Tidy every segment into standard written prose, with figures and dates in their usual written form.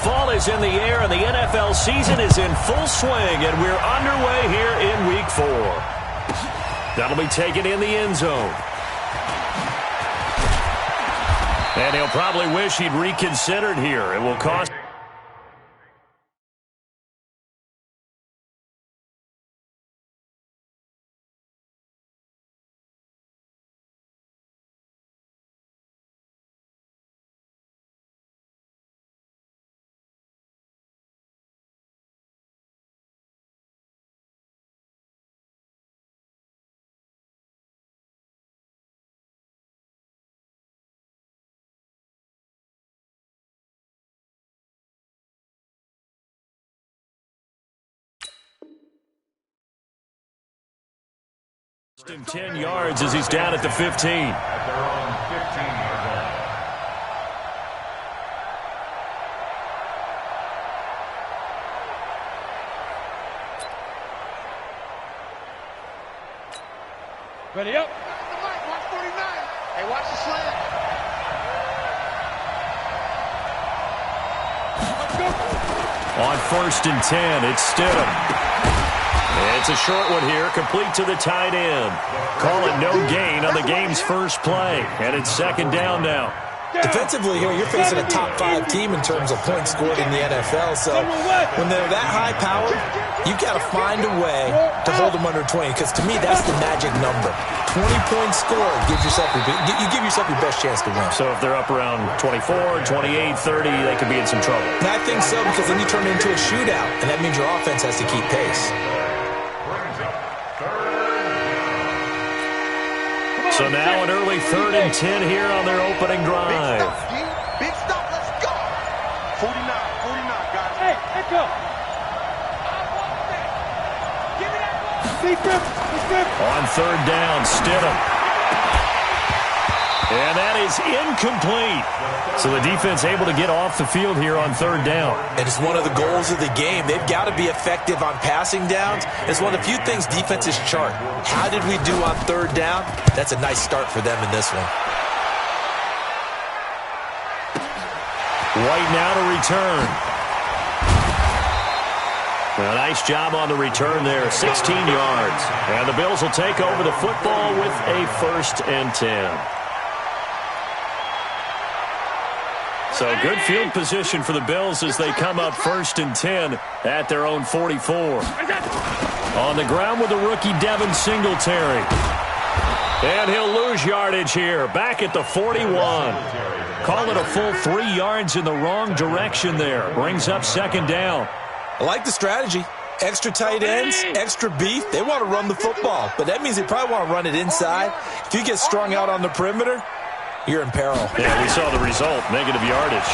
Fall is in the air, and the NFL season is in full swing, and we're underway here in Week 4. That'll be taken in the end zone. And he'll probably wish he'd reconsidered here. It will cost... him 10 yards as he's down at the 15. At their own 15-yard line. Ready up. Watch 49. Hey, watch the slant. Let's go. On 1st and 10, it's Stidham. It's a short one here, complete to the tight end. Call it no gain on the game's first play, and it's 2nd down now. Defensively here, you're facing a top 5 team in terms of points scored in the NFL. So when they're that high powered, you got to find a way to hold them under 20. Because to me, that's the magic number. 20 points scored gives yourself you give yourself your best chance to win. So if they're up around 24, 28, 30, they could be in some trouble. And I think so, because then you turn it into a shootout, and that means your offense has to keep pace. So now an early 3rd and 10 here on their opening drive. Big stop, let's go. 49, guys. Hey, let's go. Give me that ball. Big grip. On 3rd down, Stidham. And that is incomplete. So the defense able to get off the field here on 3rd down. And it's one of the goals of the game. They've got to be effective on passing downs. It's one of the few things defenses chart. How did we do on 3rd down? That's a nice start for them in this one. White now to return. A nice job on the return there, 16 yards. And the Bills will take over the football with a 1st and 10. So good field position for the Bills as they come up 1st and 10 at their own 44. On the ground with the rookie Devin Singletary. And he'll lose yardage here, back at the 41. Call it a full 3 yards in the wrong direction there. Brings up 2nd down. I like the strategy. Extra tight ends, extra beef. They want to run the football, but that means they probably want to run it inside. If you get strung out on the perimeter, you're in peril. Yeah, we saw the result, negative yardage.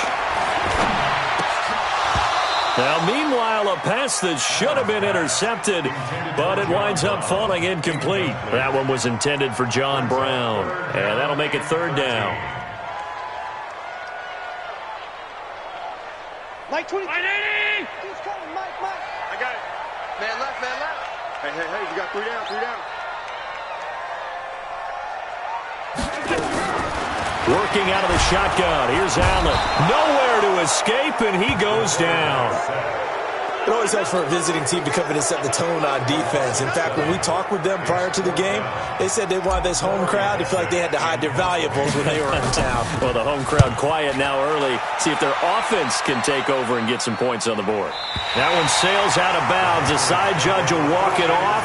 Now, meanwhile, a pass that should have been intercepted, but it winds up falling incomplete. That one was intended for John Brown, and that'll make it 3rd down. Mike 20. 180. He's coming, Mike. I got it. Man left. Hey, you got 3 down. Working out of the shotgun. Here's Allen. Nowhere to escape, and he goes down. It always helps for a visiting team to come in and set the tone on defense. In fact, when we talked with them prior to the game, they said they wanted this home crowd to feel like they had to hide their valuables when they were in town. Well, the home crowd quiet now early. See if their offense can take over and get some points on the board. That one sails out of bounds. The side judge will walk it off.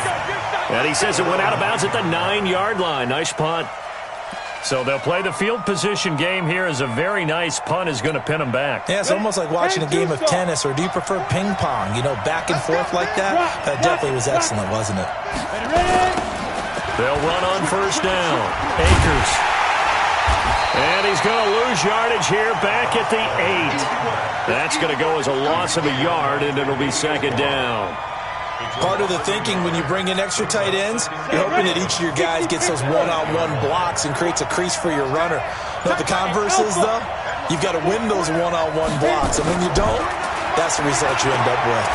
And he says it went out of bounds at the 9-yard line. Nice punt. So they'll play the field position game here as a very nice punt is going to pin them back. Yeah, it's almost like watching a game of tennis, or do you prefer ping pong? You know, back and forth like that? That definitely was excellent, wasn't it? They'll run on 1st down. Akers. And he's going to lose yardage here back at the 8. That's going to go as a loss of a yard, and it'll be 2nd down. Part of the thinking when you bring in extra tight ends, you're hoping that each of your guys gets those one-on-one blocks and creates a crease for your runner. But the converse is, though, you've got to win those one-on-one blocks. And when you don't, that's the result you end up with.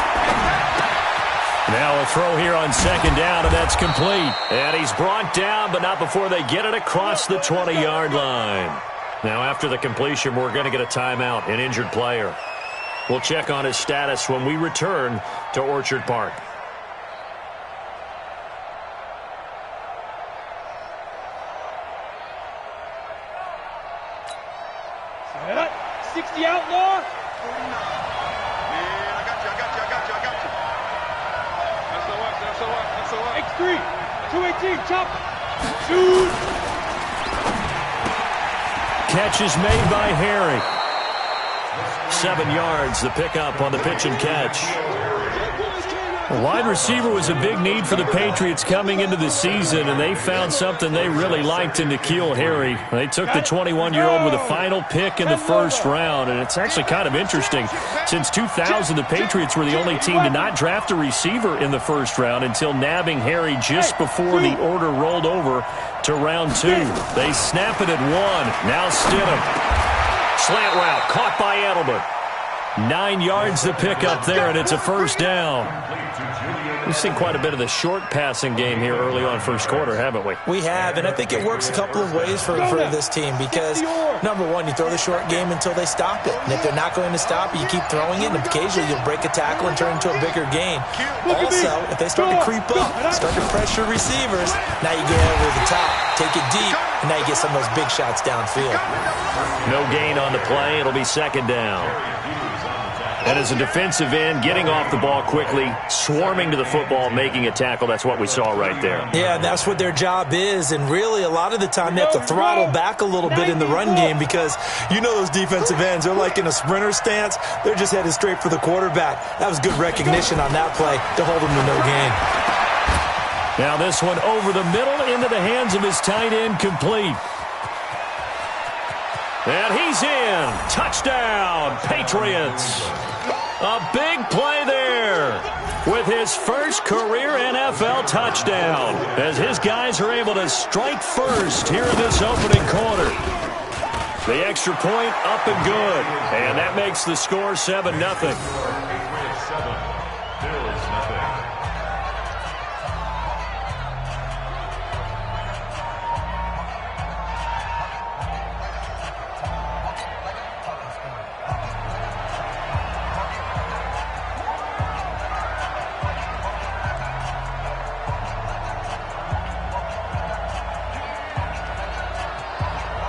Now a throw here on 2nd down, and that's complete. And he's brought down, but not before they get it across the 20-yard line. Now after the completion, we're going to get a timeout, an injured player. We'll check on his status when we return to Orchard Park. Set up. 60 outlaw. 49. Yeah, I got you. That's the one. X3. 218. Chop. Shoot. Catch is made by Harry. 7 yards, the pickup on the pitch and catch. A wide receiver was a big need for the Patriots coming into the season, and they found something they really liked in N'Keal Harry. They took the 21-year-old with a final pick in the first round, and it's actually kind of interesting. Since 2000, the Patriots were the only team to not draft a receiver in the first round until nabbing Harry just before the order rolled over to round 2. They snap it at 1. Now Stidham. Slant route caught by Edelman. 9 yards to pick up there, and it's a first down. We've seen quite a bit of the short passing game here early on first quarter, haven't we? We have, and I think it works a couple of ways for this team because, number one, you throw the short game until they stop it. And if they're not going to stop it, you keep throwing it, and occasionally you'll break a tackle and turn into a bigger gain. Also, if they start to creep up, start to pressure receivers, now you get over the top, take it deep, and now you get some of those big shots downfield. No gain on the play. It'll be second down. And as a defensive end, getting off the ball quickly, swarming to the football, making a tackle, that's what we saw right there. Yeah, that's what their job is, and really a lot of the time they have to throttle back a little bit in the run game because you know those defensive ends, they're like in a sprinter stance. They're just headed straight for the quarterback. That was good recognition on that play to hold them to no gain. Now this one over the middle into the hands of his tight end, complete. And he's in. Touchdown, Patriots. A big play there with his first career NFL touchdown as his guys are able to strike first here in this opening quarter. The extra point up and good, and that makes the score 7-0.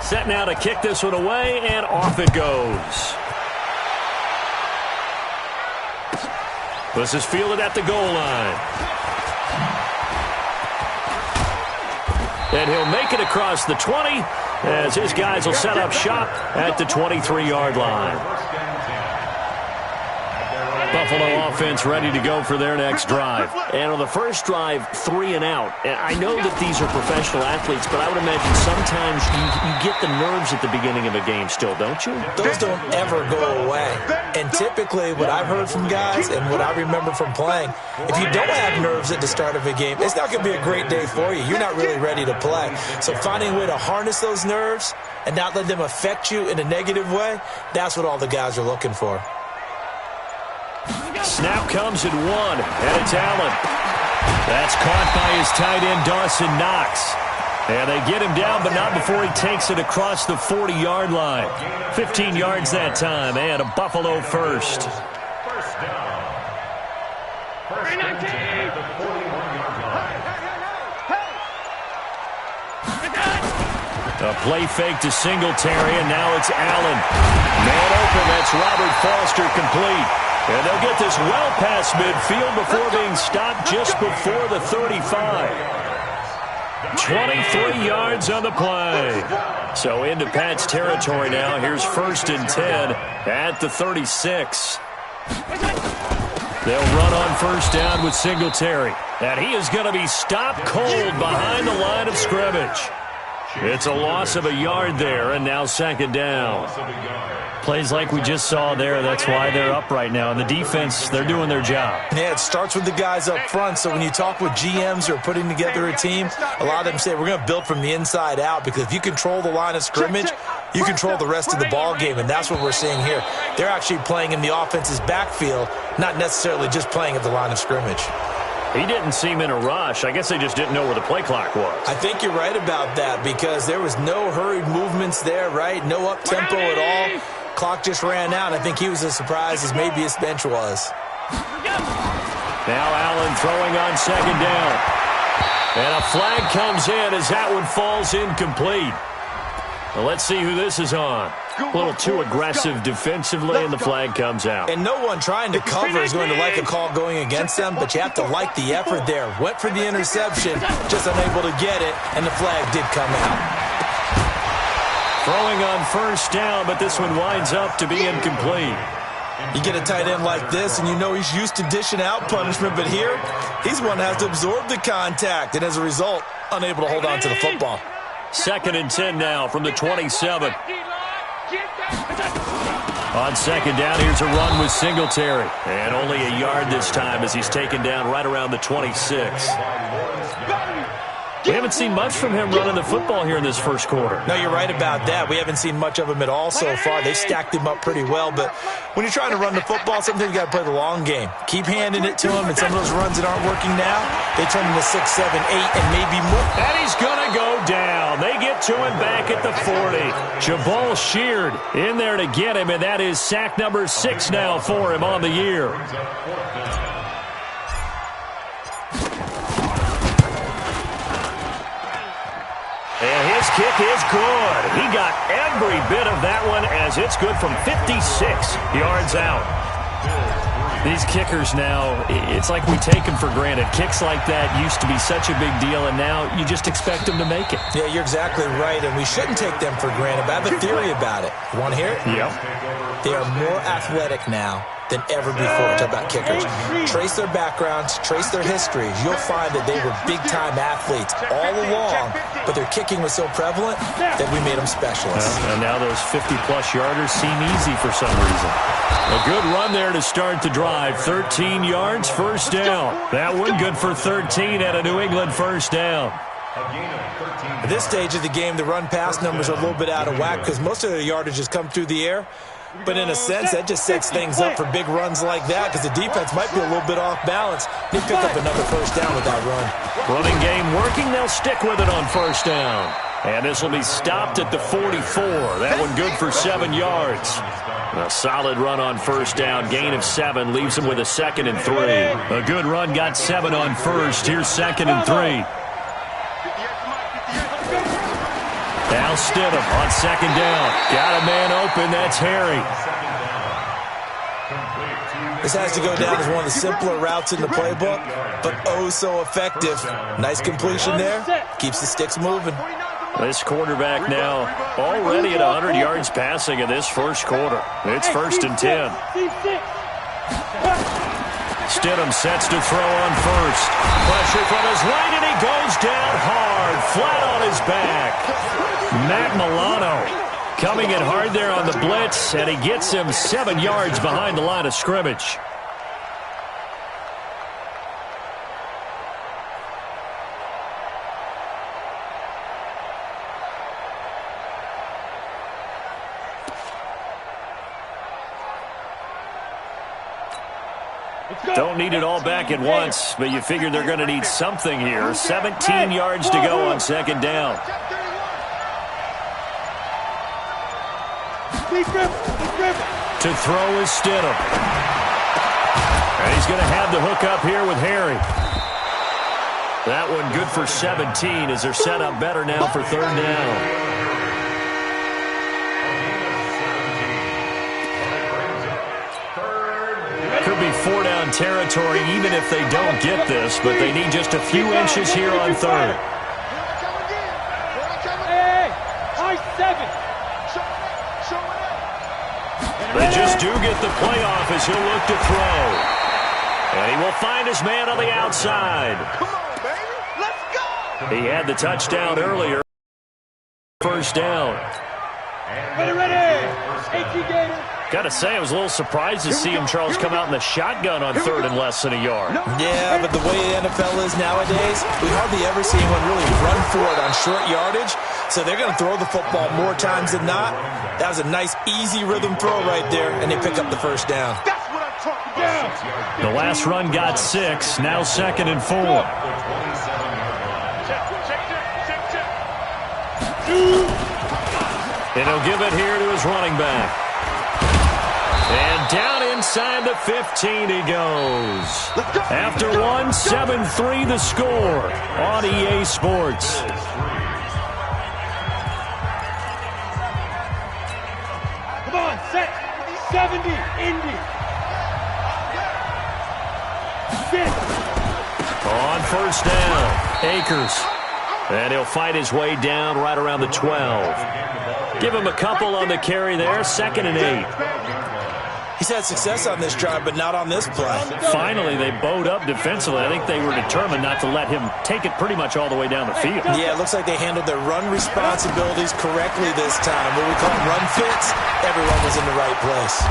Set now to kick this one away, and off it goes. This is fielded at the goal line. And he'll make it across the 20 as his guys will set up shop at the 23-yard line. Buffalo offense ready to go for their next drive. And on the first drive, 3 and out. And I know that these are professional athletes, but I would imagine sometimes you get the nerves at the beginning of a game still, don't you? Those don't ever go away. And typically what I've heard from guys and what I remember from playing, if you don't have nerves at the start of a game, it's not going to be a great day for you. You're not really ready to play. So finding a way to harness those nerves and not let them affect you in a negative way, that's what all the guys are looking for. Snap comes at 1, and it's Allen. That's caught by his tight end, Dawson Knox. And they get him down, but not before he takes it across the 40-yard line. 15 yards that time, and a Buffalo first. First down. First and 10 at the 41-yard line. A play fake to Singletary, and now it's Allen. Man open, that's Robert Foster, complete. And they'll get this well past midfield before being stopped just before the 35. 23 yards on the play. So into Pat's territory now. Here's 1st and 10 at the 36. They'll run on first down with Singletary. And he is going to be stopped cold behind the line of scrimmage. It's a loss of a yard there, and now 2nd down. Plays like we just saw there, that's why they're up right now. And the defense, they're doing their job. Yeah, it starts with the guys up front. So when you talk with GMs who are putting together a team, a lot of them say we're going to build from the inside out because if you control the line of scrimmage, you control the rest of the ball game, and that's what we're seeing here. They're actually playing in the offense's backfield, not necessarily just playing at the line of scrimmage. He didn't seem in a rush. I guess they just didn't know where the play clock was. I think you're right about that because there was no hurried movements there, right? No up-tempo at all. Clock just ran out. I think he was as surprised as maybe his bench was. Now Allen throwing on second down. And a flag comes in as that one falls incomplete. Well, let's see who this is on. A little too aggressive defensively, and the flag comes out. And no one trying to cover is going to like a call going against them, but you have to like the effort there. Went for the interception, just unable to get it, and the flag did come out. Throwing on first down, but this one winds up to be incomplete. You get a tight end like this, and you know he's used to dishing out punishment, but here, he's one that has to absorb the contact, and as a result, unable to hold on to the football. 2nd and 10 now from the 27. On second down, here's a run with Singletary. And only a yard this time as he's taken down right around the 26. We haven't seen much from him running the football here in this first quarter. No, you're right about that. We haven't seen much of him at all so far. They've stacked him up pretty well, but when you're trying to run the football, sometimes you got to play the long game. Keep handing it to him, and some of those runs that aren't working now, they turn into 6, 7, 8, and maybe more. And he's going to go down. They get to him back at the 40. Jabal Sheard in there to get him, and that is sack number 6 now for him on the year. And his kick is good. He got every bit of that one as it's good from 56 yards out. These kickers now, it's like we take them for granted. Kicks like that used to be such a big deal, and now you just expect them to make it. Yeah, you're exactly right, and we shouldn't take them for granted, but I have a theory about it. You want to hear it? Yep. They are more athletic now than ever before. Talk about kickers. Trace their backgrounds, trace their histories. You'll find that they were big-time athletes all along, but their kicking was so prevalent that we made them specialists. And now those 50-plus yarders seem easy for some reason. A good run there to start the drive. 13 yards, first down. That one good for 13 at a New England first down. At this stage of the game, the run-pass numbers are a little bit out of whack because most of their yardage has come through the air. But in a sense, that just sets things up for big runs like that because the defense might be a little bit off balance. They pick up another first down with that run. Running game working. They'll stick with it on first down. And this will be stopped at the 44. That one good for 7 yards. A solid run on first down. Gain of 7 leaves him with a 2nd and 3. A good run got 7 on first. Here's 2nd and 3. Now Stidham on second down. Got a man open. That's Harry. This has to go down as one of the simpler routes in the playbook, but oh so effective. Nice completion there. Keeps the sticks moving. This quarterback now already at 100 yards passing in this first quarter. It's 1st and 10. Stidham sets to throw on first. Pressure from his right, and he goes down hard, flat on his back. Matt Milano coming in hard there on the blitz, and he gets him 7 yards behind the line of scrimmage. Don't need it all back at once, but you figure they're going to need something here. 17 yards to go on second down. To throw is Stidham. And he's going to have the hook up here with Harry. That one good for 17 as they're set up better now for third down. Could be 4-down territory even if they don't get this, but they need just a few inches here on third. They just do get the playoff as he'll look to throw. And he will find his man on the outside. Come on, baby. Let's go. He had the touchdown earlier. First down. Ready. 18 Gator. Got to say, I was a little surprised to see him, Charles, come out in the shotgun on third and less than a yard. Yeah, but the way the NFL is nowadays, we hardly ever see anyone really run for it on short yardage. So they're going to throw the football more times than not. That was a nice, easy rhythm throw right there, and they pick up the first down. That's what I'm talking about. The last run got 6, now 2nd and 4. And he'll give it here to his running back. And down inside the 15 he goes. After one, 7-3 the score on EA Sports. Come on, set. 70, Indy. Sit. On first down, Akers. And he'll fight his way down right around the 12. Give him a couple on the carry there, 2nd and 8. He's had success on this drive, but not on this play. Finally, they bowed up defensively. I think they were determined not to let him take it pretty much all the way down the field. Yeah, it looks like they handled their run responsibilities correctly this time. What we call run fits, everyone was in the right place.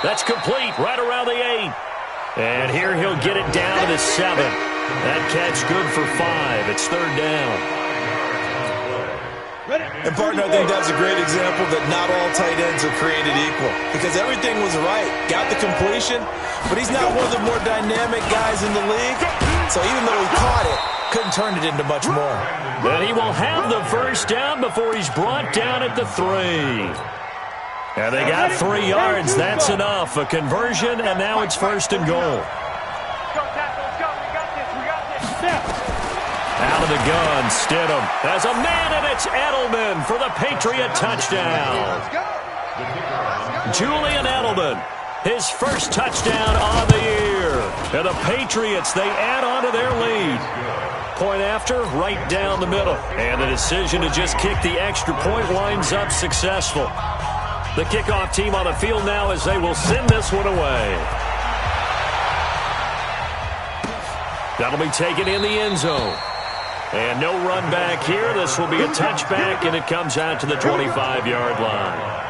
That's complete, right around the 8. And here he'll get it down to the 7. That catch good for 5. It's 3rd down. And, partner, I think that's a great example that not all tight ends are created equal. Because everything was right. Got the completion, but he's not one of the more dynamic guys in the league. So even though he caught it, couldn't turn it into much more. But he will have the first down before he's brought down at the 3. And they got 3 yards. That's enough. A conversion, and now it's 1st and goal. Out of the gun, Stidham has a man, and it's Edelman for the Patriot touchdown. Julian Edelman, his first touchdown on the year. And the Patriots, they add on to their lead. Point after, right down the middle. And the decision to just kick the extra point winds up successful. The kickoff team on the field now as they will send this one away. That'll be taken in the end zone. And no run back here. This will be a touchback, and it comes out to the 25-yard line.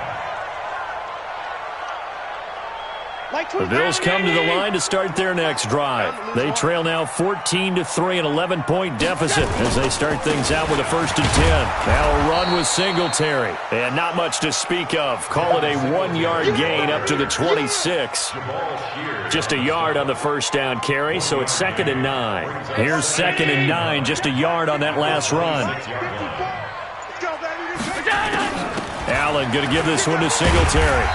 The Bills come to the line to start their next drive. They trail now 14-3, an 11-point deficit as they start things out with a 1st and 10. Now a run with Singletary. And not much to speak of. Call it a 1-yard gain up to the 26. Just a yard on the first down carry, so it's 2nd and 9. Here's 2nd and 9, just a yard on that last run. Allen going to give this one to Singletary.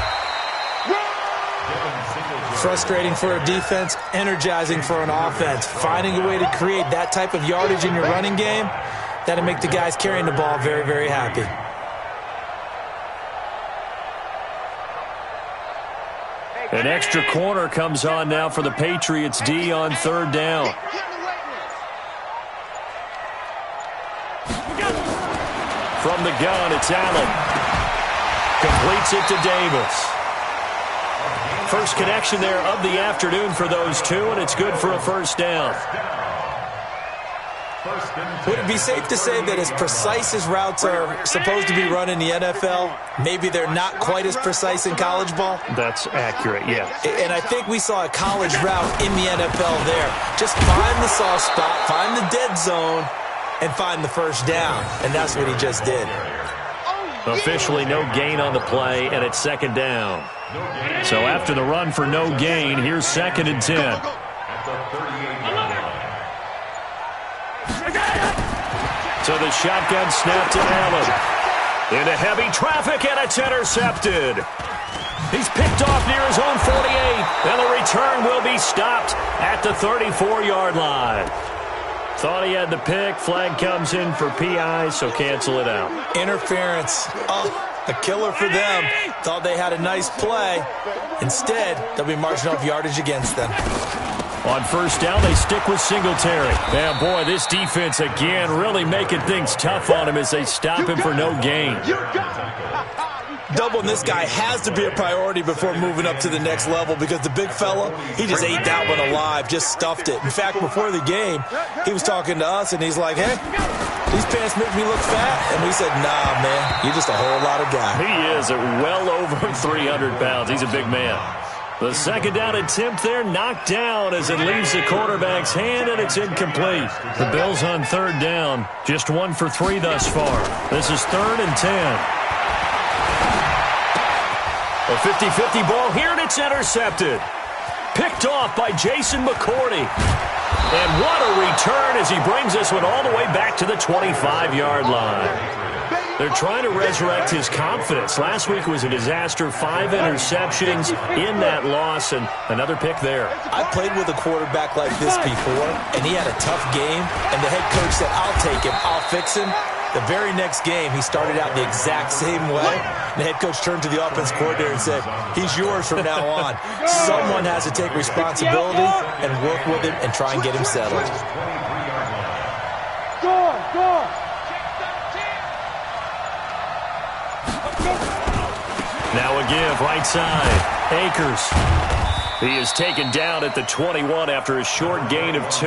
Frustrating for a defense, energizing for an offense. Finding a way to create that type of yardage in your running game, that'll make the guys carrying the ball very, very happy. An extra corner comes on now for the Patriots D on 3rd down. From the gun, it's Allen. Completes it to Davis. First connection there of the afternoon for those two, and it's good for a 1st down. Would it be safe to say that as precise as routes are supposed to be run in the NFL, maybe they're not quite as precise in college ball? That's accurate, yeah. And I think we saw a college route in the NFL there. Just find the soft spot, find the dead zone, and find the 1st down. And that's what he just did. Officially no gain on the play, and it's 2nd down. So after the run for no gain, here's 2nd and 10. So the shotgun snap to Allen. Into heavy traffic, and it's intercepted. He's picked off near his own 48, and the return will be stopped at the 34-yard line. Thought he had the pick. Flag comes in for PI, so cancel it out. Interference. Oh, a killer for them. Thought they had a nice play. Instead, they'll be marching off yardage against them. On 1st down, they stick with Singletary. Man, boy, this defense again really making things tough on him as they stop him for no gain. Doubling this guy has to be a priority before moving up to the next level because the big fella, he just ate that one alive, just stuffed it. In fact, before the game, he was talking to us, and he's like, hey, these pants make me look fat. And we said, nah, man, you're just a whole lot of guy. He is at well over 300 pounds. He's a big man. The 2nd down attempt there knocked down as it leaves the quarterback's hand, and it's incomplete. The Bills on 3rd down, just 1 for 3 thus far. This is 3rd and 10. A 50-50 ball here, and it's intercepted. Picked off by Jason McCourty. And what a return as he brings this one all the way back to the 25-yard line. They're trying to resurrect his confidence. Last week was a disaster. 5 interceptions in that loss, and another pick there. I played with a quarterback like this before, and he had a tough game, and the head coach said, I'll take him, I'll fix him. The very next game, he started out the exact same way. The head coach turned to the offense coordinator and said, he's yours from now on. Someone has to take responsibility and work with him and try and get him settled. Go! Now a give, right side. Akers. He is taken down at the 21 after a short gain of 2. 2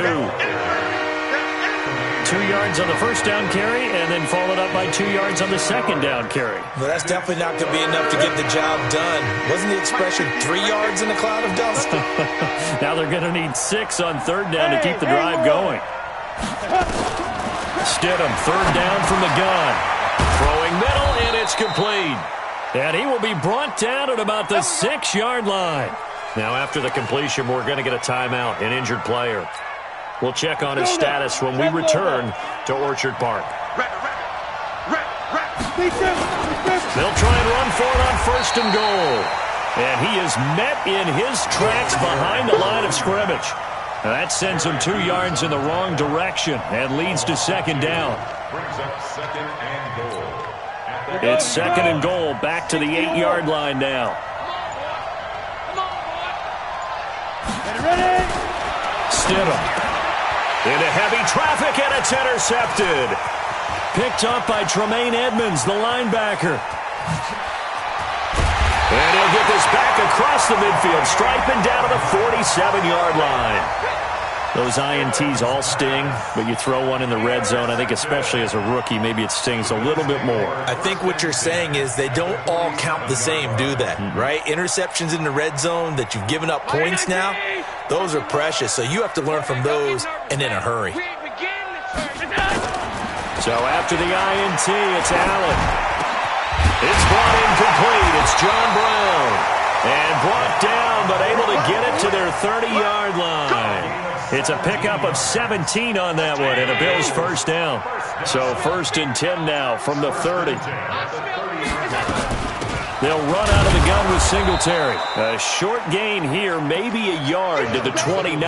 yards on the first down carry, and then followed up by 2 yards on the second down carry. Well, that's definitely not going to be enough to get the job done. Wasn't the expression 3 yards in a cloud of dust? Now they're going to need 6 on third down to keep the drive going. Stidham, third down from the gun. Throwing middle, and it's complete. And he will be brought down at about the 6-yard line. Now after the completion, we're going to get a timeout, an injured player. We'll check on his status when we return to Orchard Park. They'll try and run for it on first and goal. And he is met in his tracks behind the line of scrimmage. That sends him 2 yards in the wrong direction and leads to second down. Brings up second and goal. It's second and goal, back to the 8-yard line now. Stidham. Into heavy traffic, and it's intercepted. Picked up by Tremaine Edmonds, the linebacker. And he'll get this back across the midfield, striping down to the 47-yard line. Those INTs all sting, but you throw one in the red zone, I think especially as a rookie, maybe it stings a little bit more. I think what you're saying is they don't all count the same, do they? Right? Interceptions in the red zone that you've given up points now, those are precious. So you have to learn from those and in a hurry. So after the INT, it's Allen. It's brought incomplete. It's John Brown. And brought down, but able to get it to their 30-yard line. It's a pickup of 17 on that one, and a Bills first down. So first and 10 now from the 30. They'll run out of the gun with Singletary. A short gain here, maybe a yard to the 29.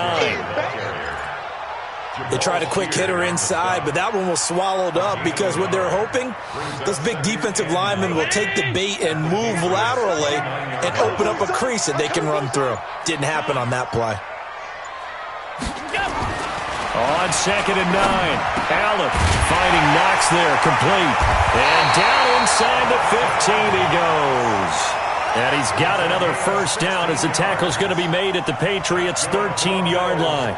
They tried a quick hitter inside, but that one was swallowed up because what they're hoping, those big defensive linemen will take the bait and move laterally and open up a crease that they can run through. Didn't happen on that play. On second and 9, Allen finding Knox there, complete. And down inside the 15 he goes. And he's got another first down as the tackle's going to be made at the Patriots' 13-yard line.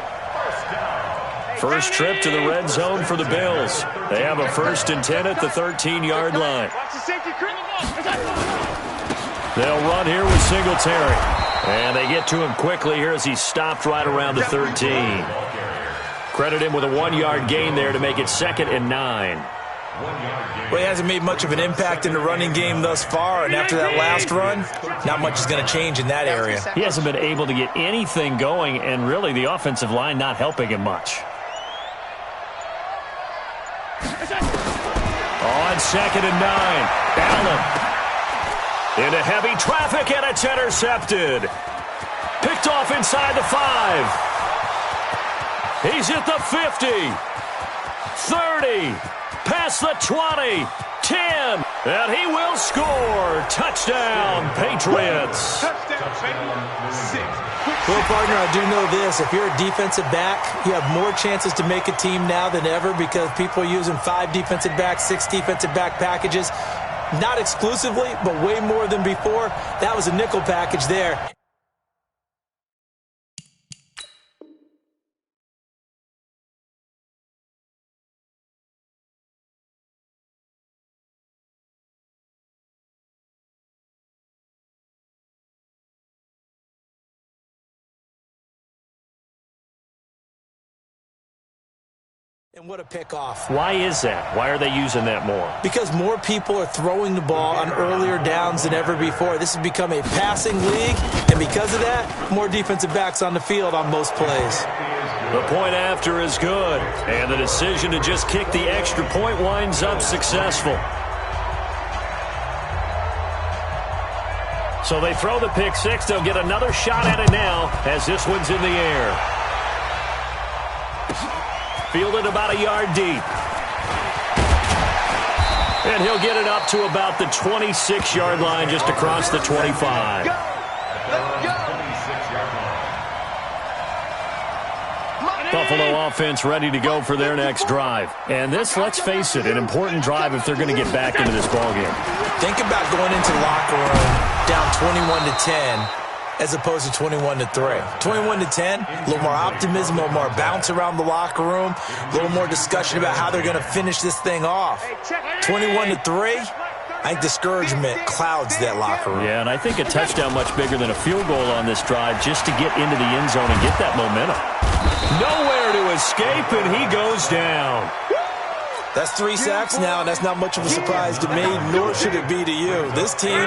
First trip to the red zone for the Bills. They have a first and 10 at the 13-yard line. They'll run here with Singletary. And they get to him quickly here as he's stopped right around the 13. Credit him with a 1-yard gain there to make it second and 9. Well, he hasn't made much of an impact in the running game thus far, and after that last run, not much is going to change in that area. He hasn't been able to get anything going, and really the offensive line not helping him much. On second and 9, Allen. Into heavy traffic, and it's intercepted. Picked off inside the 5. He's at the 50, 30, past the 20, 10, and he will score. Touchdown, Patriots. Well, partner, I do know this. If you're a defensive back, you have more chances to make a team now than ever because people are using 5 defensive backs, 6 defensive back packages. Not exclusively, but way more than before. That was a nickel package there. And what a pickoff. Why is that? Why are they using that more? Because more people are throwing the ball on earlier downs than ever before. This has become a passing league, and because of that, more defensive backs on the field on most plays. The point after is good, and the decision to just kick the extra point winds up successful. So they throw the pick six. They'll get another shot at it now as this one's in the air. Fielded about a yard deep. And he'll get it up to about the 26-yard line, just across the 25. Buffalo offense ready to go for their next drive. And this, let's face it, an important drive if they're going to get back into this ballgame. Think about going into the locker room down 21-10 as opposed to 21-3. 21-10, a little more optimism, a little more bounce around the locker room, a little more discussion about how they're going to finish this thing off. 21-3, I think discouragement clouds that locker room. Yeah, and I think a touchdown much bigger than a field goal on this drive just to get into the end zone and get that momentum. Nowhere to escape, and he goes down. That's 3 sacks now, and that's not much of a surprise to me, nor should it be to you. This team,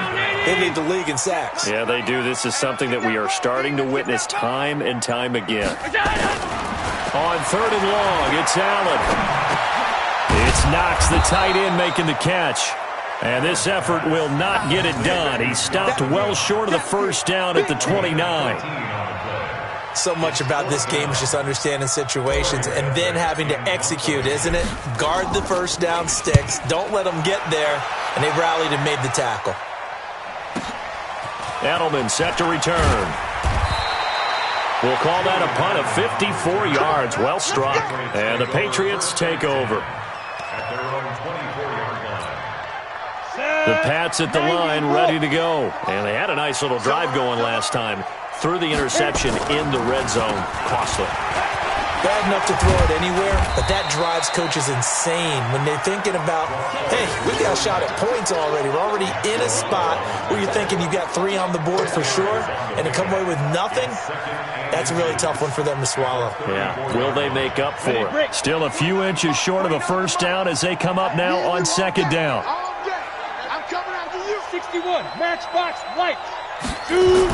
they lead the league in sacks. Yeah, they do. This is something that we are starting to witness time and time again. On 3rd and long, it's Allen. It's Knox, the tight end, making the catch. And this effort will not get it done. He stopped well short of the first down at the 29. So much about this game is just understanding situations and then having to execute, isn't it? Guard the first down sticks. Don't let them get there. And they rallied and made the tackle. Edelman set to return. We'll call that a punt of 54 yards. Well struck. And the Patriots take over. At their own 24-yard line. The Pats at the line, ready to go. And they had a nice little drive going last time. Threw the interception in the red zone. Costly. Bad enough to throw it anywhere, but that drives coaches insane when they're thinking about, hey, we got a shot at points already. We're already in a spot where you're thinking you got 3 on the board for sure, and to come away with nothing, that's a really tough one for them to swallow. Yeah, will they make up for it? Still a few inches short of a first down as they come up now on 2nd down. I'm coming after you. 61, matchbox light. Dude.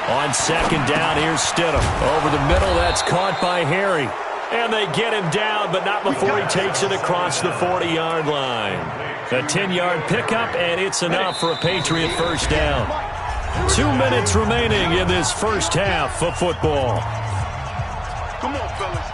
On 2nd down, here's Stidham. Over the middle, that's caught by Harry. And they get him down, but not before he takes it across the 40-yard line. A 10-yard pickup, and it's enough for a Patriot first down. 2 minutes remaining in this first half of football. Come on, fellas.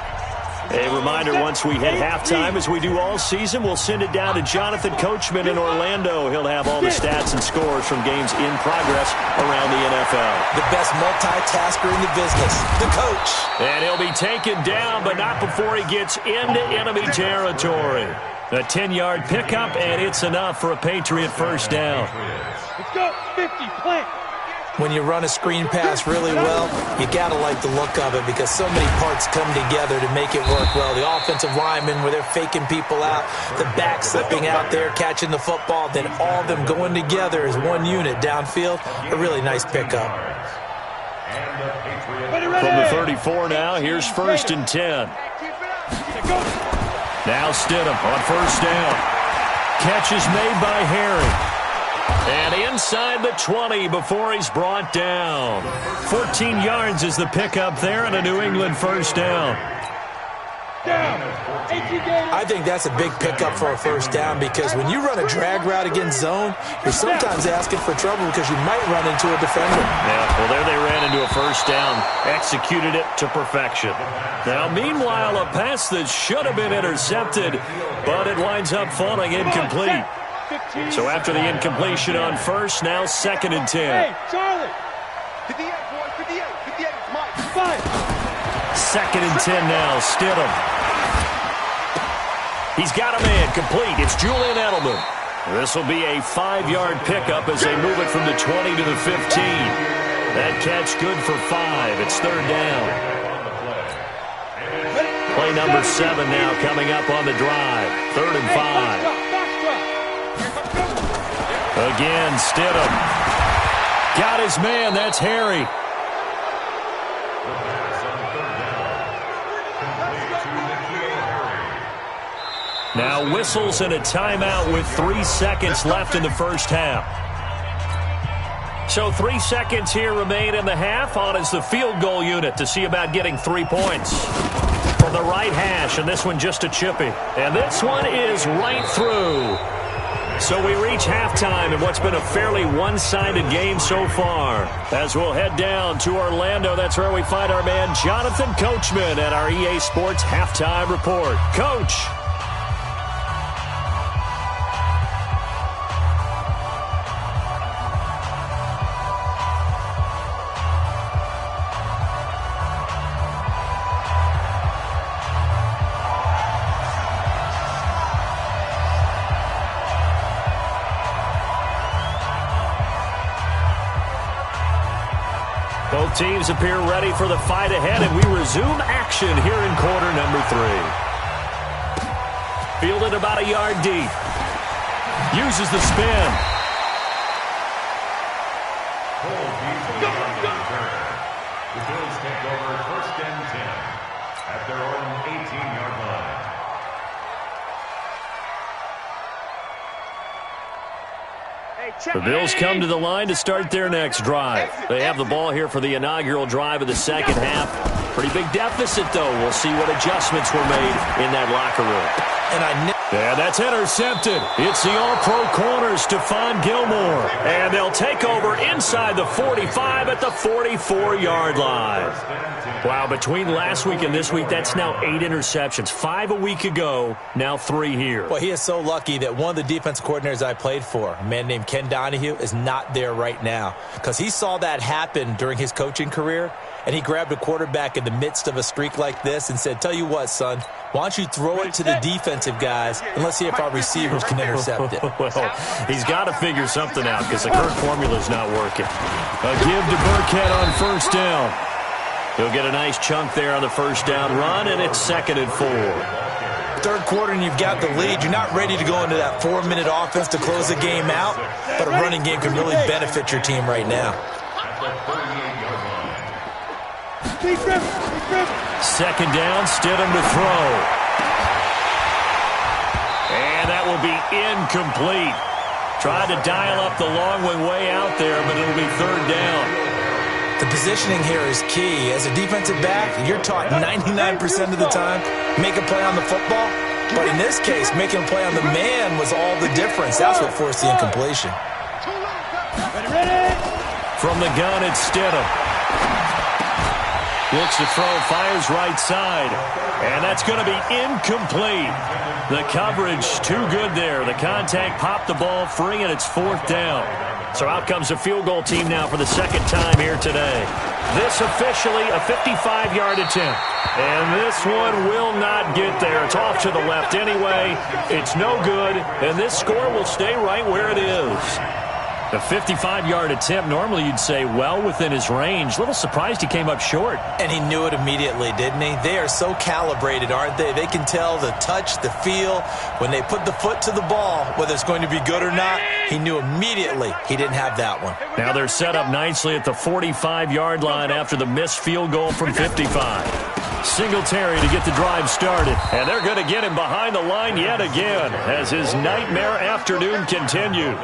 A reminder, once we hit halftime, as we do all season, we'll send it down to Jonathan Coachman in Orlando. He'll have all the stats and scores from games in progress around the NFL. The best multitasker in the business, the coach. And he'll be taken down, but not before he gets into enemy territory. A 10-yard pickup, and it's enough for a Patriot first down. Let's go. 50, plant. When you run a screen pass really well, you got to like the look of it because so many parts come together to make it work well. The offensive linemen, where they're faking people out, the back slipping out there, catching the football, then all of them going together as one unit downfield. A really nice pickup. From the 34 now, here's 1st and 10. Now Stidham on first down. Catch is made by Harry. And inside the 20 before he's brought down. 14 yards is the pickup there and a New England first down. I think that's a big pickup for a first down because when you run a drag route against zone, you're sometimes asking for trouble because you might run into a defender. Yeah, well, there they ran into a first down, executed it to perfection. Now, meanwhile, a pass that should have been intercepted, but it winds up falling incomplete. So after the incompletion on first, now 2nd and 10. Hey, Charlie. 58, boy, 58, 58, Mike. 2nd and 10 now, Stidham. He's got a man complete. It's Julian Edelman. This will be a 5-yard pickup as they move it from the 20 to the 15. That catch good for 5. It's 3rd down. Play number 7 now coming up on the drive. 3rd and 5. Again, Stidham. Got his man. That's Harry. Now whistles and a timeout with 3 seconds left in the first half. So 3 seconds here remain in the half. On is the field goal unit to see about getting 3 points. From the right hash, and this one just a chippy. And this one is right through. So we reach halftime in what's been a fairly one-sided game so far. As we'll head down to Orlando, that's where we find our man Jonathan Coachman at our EA Sports Halftime Report. Coach. Both teams appear ready for the fight ahead, and we resume action here in quarter number 3. Fielded about a yard deep. Uses the spin. The Bills take over 1st and 10 at their own 18-yard line. The Bills come to the line to start their next drive. They have the ball here for the inaugural drive of the second half. Pretty big deficit, though. We'll see what adjustments were made in that locker room. And that's intercepted. It's the all-pro corner, Stephon Gilmore. And they'll take over inside the 45 at the 44-yard line. Wow, between last week and this week, that's now 8 interceptions. 5 a week ago, now 3 here. Well, he is so lucky that one of the defense coordinators I played for, a man named Ken Donahue, is not there right now. Because he saw that happen during his coaching career, and he grabbed a quarterback in the midst of a streak like this and said, tell you what, son, why don't you throw it to the defensive guys, and let's see if our receivers can intercept it. Well, he's got to figure something out because the current formula is not working. A give to Burkhead on first down. He'll get a nice chunk there on the first down run, and it's 2nd and 4. Third quarter and you've got the lead. You're not ready to go into that 4-minute offense to close the game out, but a running game can really benefit your team right now. Second down, Stidham to throw. And that will be incomplete. Tried to dial up the long one way out there, but it'll be 3rd down. The positioning here is key. As a defensive back, you're taught 99% of the time, make a play on the football. But in this case, making a play on the man was all the difference. That's what forced the incompletion. From the gun, it's Stidham. Looks to throw, fires right side. And that's going to be incomplete. The coverage too good there. The contact popped the ball free, and it's 4th down. So out comes a field goal team now for the second time here today. This officially a 55-yard attempt. And this one will not get there. It's off to the left anyway. It's no good, and this score will stay right where it is. A 55-yard attempt, normally you'd say well within his range. A little surprised he came up short. And he knew it immediately, didn't he? They are so calibrated, aren't they? They can tell the touch, the feel. When they put the foot to the ball, whether it's going to be good or not, he knew immediately he didn't have that one. Now they're set up nicely at the 45-yard line after the missed field goal from 55. Singletary to get the drive started. And they're going to get him behind the line yet again as his nightmare afternoon continues.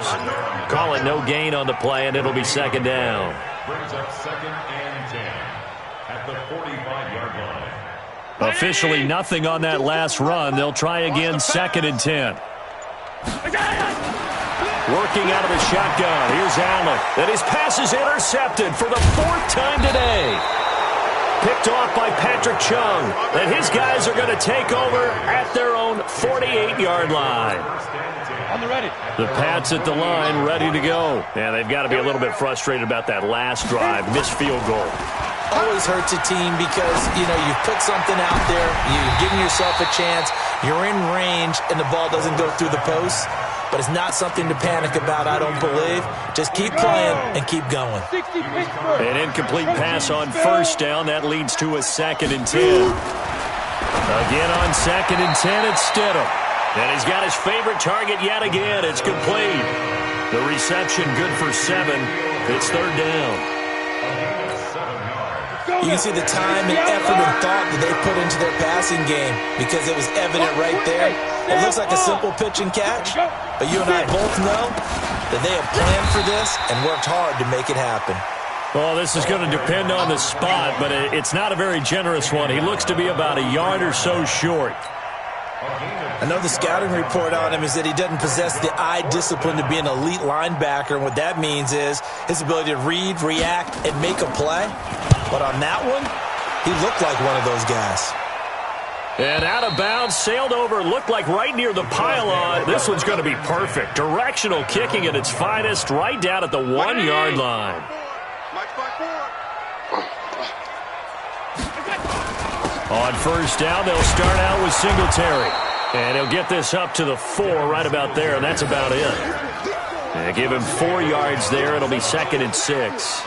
Call it no gain on the play, and it'll be 2nd down. Brings up 2nd and 10 at the 45-yard line. Officially nothing on that last run. They'll try again 2nd and 10. Working out of the shotgun. Here's Allen. And his pass is intercepted for the 4th time today. Picked off by Patrick Chung. And his guys are going to take over at their own 48-yard line. On the ready. The Pats at the line, ready to go. And they've got to be a little bit frustrated about that last drive. Missed field goal. Always hurts a team because, you've put something out there. You're giving yourself a chance. You're in range, and the ball doesn't go through the post. But it's not something to panic about, I don't believe. Just keep playing and keep going. An incomplete pass on first down. That leads to a 2nd and 10. Again on 2nd and 10, it's Stidham. And he's got his favorite target yet again. It's complete. The reception good for 7. It's 3rd down. You can see the time and effort and thought that they put into their passing game because it was evident right there. It looks like a simple pitch and catch, but you and I both know that they have planned for this and worked hard to make it happen. Well, this is going to depend on the spot, but it's not a very generous one. He looks to be about a yard or so short. I know the scouting report on him is that he doesn't possess the eye discipline to be an elite linebacker, and what that means is his ability to read, react, and make a play. But on that one, he looked like one of those guys. And out of bounds, sailed over, looked like right near the pylon. This one's going to be perfect. Directional kicking at its finest, right down at the 1-yard line. On first down, they'll start out with Singletary. And he'll get this up to the 4 right about there, and that's about it. And give him 4 yards there. It'll be 2nd and 6.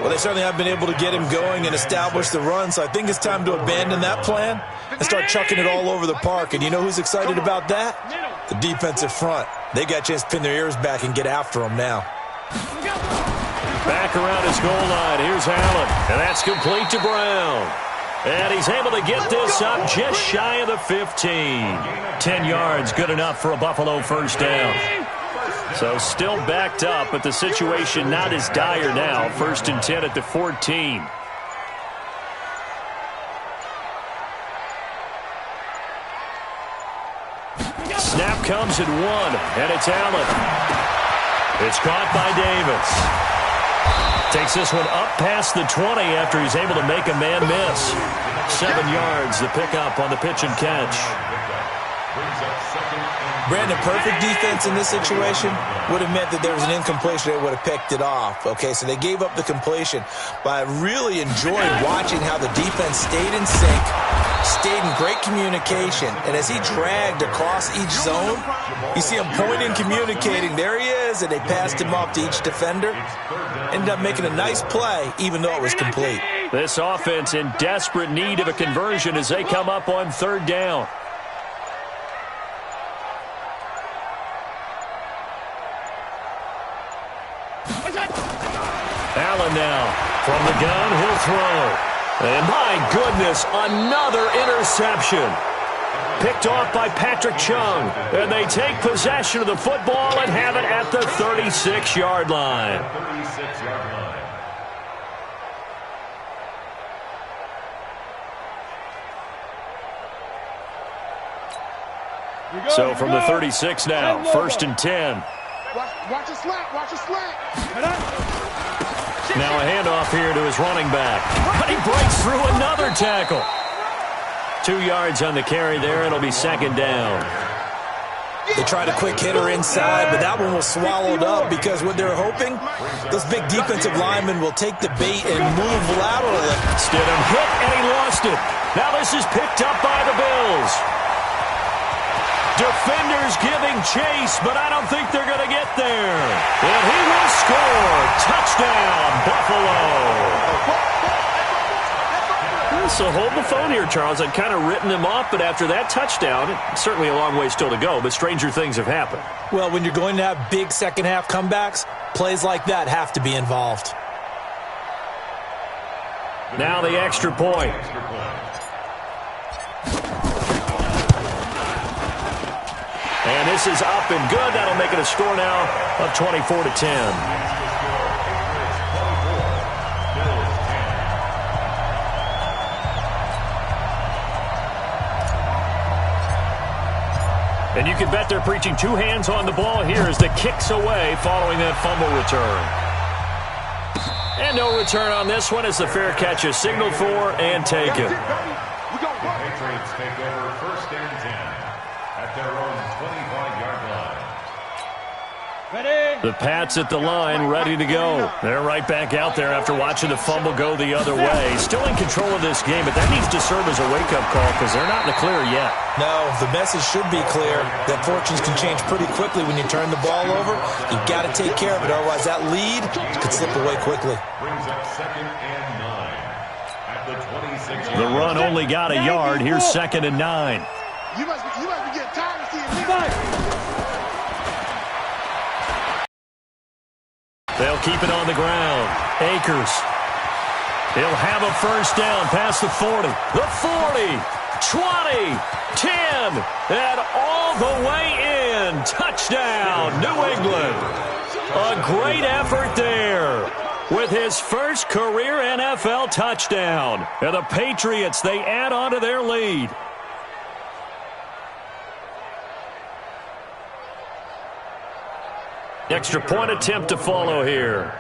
Well, they certainly have been able to get him going and establish the run, so I think it's time to abandon that plan and start chucking it all over the park. And you know who's excited about that? The defensive front. They got a chance to pin their ears back and get after him now. Back around his goal line. Here's Allen, and that's complete to Brown. And he's able to get this up just shy of the 15. 10 yards, good enough for a Buffalo first down. So still backed up, but the situation not as dire now. 1st and 10 at the 14. Snap comes at 1, and it's Allen. It's caught by Davis. Takes this one up past the 20 after he's able to make a man miss. 7 yards, the pickup on the pitch and catch. Brandon, perfect defense in this situation would have meant that there was an incompletion. They would have picked it off. Okay, so they gave up the completion. But I really enjoyed watching how the defense stayed in sync, stayed in great communication. And as he dragged across each zone, you see him pointing, communicating. There he is, and they passed him off to each defender. Ended up making a nice play, even though it was complete. This offense in desperate need of a conversion as they come up on 3rd down. Allen now from the gun, he'll throw. And my goodness, another interception. Picked off by Patrick Chung. And they take possession of the football and have it at the 36-yard line. So from the 36 now, 1st and 10. Watch the slant, watch the slant. Now a handoff here to his running back. But he breaks through another tackle. 2 yards on the carry there. It'll be 2nd down. They tried a quick hitter inside, but that one was swallowed up because what they're hoping, those big defensive linemen will take the bait and move laterally. Stidham hit, and he lost it. Now this is picked up by the Bills. Defenders giving chase, but I don't think they're going to get there. And he will score. Touchdown, Buffalo. So hold the phone here, Charles. I'd kind of written him off, but after that touchdown, certainly a long way still to go, but stranger things have happened. Well, when you're going to have big second-half comebacks, plays like that have to be involved. Now the extra point. And this is up and good. That'll make it a score now of 24-10. And you can bet they're preaching 2 hands on the ball here as the kick's away following that fumble return. And no return on this one as the fair catch is signaled for and taken. The Patriots take over 1st and 10 at their own 25-yard line. The Pats at the line, ready to go. They're right back out there after watching the fumble go the other way. Still in control of this game, but that needs to serve as a wake-up call because they're not in the clear yet. No, the message should be clear that fortunes can change pretty quickly when you turn the ball over. You've got to take care of it, otherwise that lead could slip away quickly. Brings up 2nd and 9 at the 26. The run only got a yard. Here's 2nd and 9. You must be getting tired of seeing me. They'll keep it on the ground. Akers. He'll have a first down past the 40. The 40. 20. 10. And all the way in. Touchdown, New England. A great effort there with his first career NFL touchdown. And the Patriots, they add on to their lead. Extra point attempt to follow here.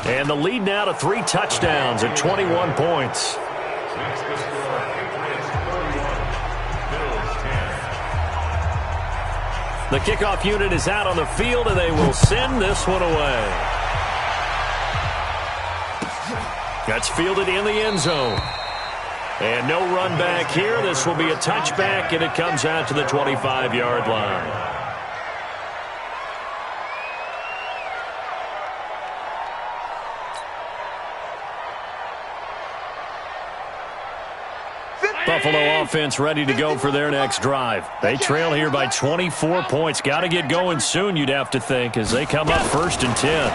And the lead now to 3 touchdowns at 21 points. Makes the score Patriots 31, Bills 10. The kickoff unit is out on the field, and they will send this one away. That's fielded in the end zone. And no run back here. This will be a touchback, and it comes out to the 25-yard line. Buffalo offense ready to go for their next drive. They trail here by 24 points. Got to get going soon, you'd have to think, as they come up 1st and 10.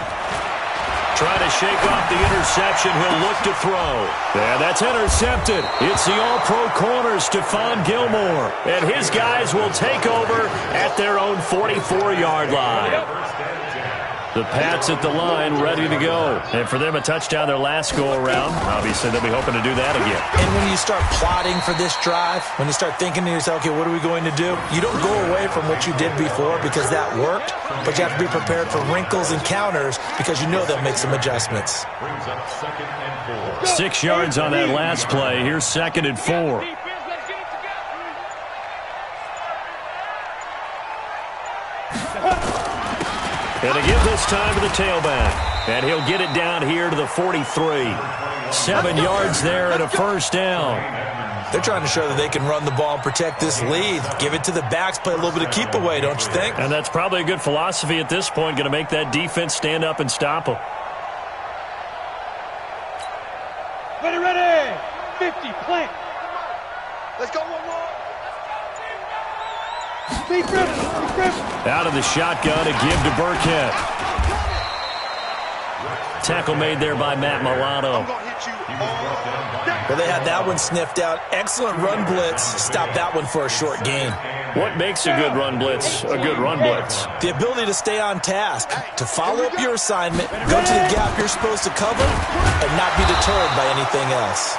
Trying to shake off the interception. He'll look to throw. Yeah, that's intercepted. It's the all-pro corner, Stephon Gilmore. And his guys will take over at their own 44-yard line. The Pats at the line, ready to go. And for them, a touchdown their last go-around. Obviously, they'll be hoping to do that again. And when you start plotting for this drive, when you start thinking to yourself, okay, what are we going to do? You don't go away from what you did before because that worked, but you have to be prepared for wrinkles and counters because you know they'll make some adjustments. Brings up 2nd and 4. 6 yards on that last play. Here's 2nd and 4. And they give this time to the tailback. And he'll get it down here to the 43. 7 yards there and a 1st down. They're trying to show that they can run the ball and protect this lead. Give it to the backs, play a little bit of keep away, don't you think? And that's probably a good philosophy at this point. Going to make that defense stand up and stop them. Ready. 50, plant. Let's go, one more. Deep Griffin. Out of the shotgun, a give to Burkhead. Tackle made there by Matt Milano. I'm going to hit you all. Well, they had that one sniffed out. Excellent run blitz. Stop that one for a short gain. What makes a good run blitz a good run blitz? The ability to stay on task, to follow up your assignment, go to the gap you're supposed to cover, and not be deterred by anything else.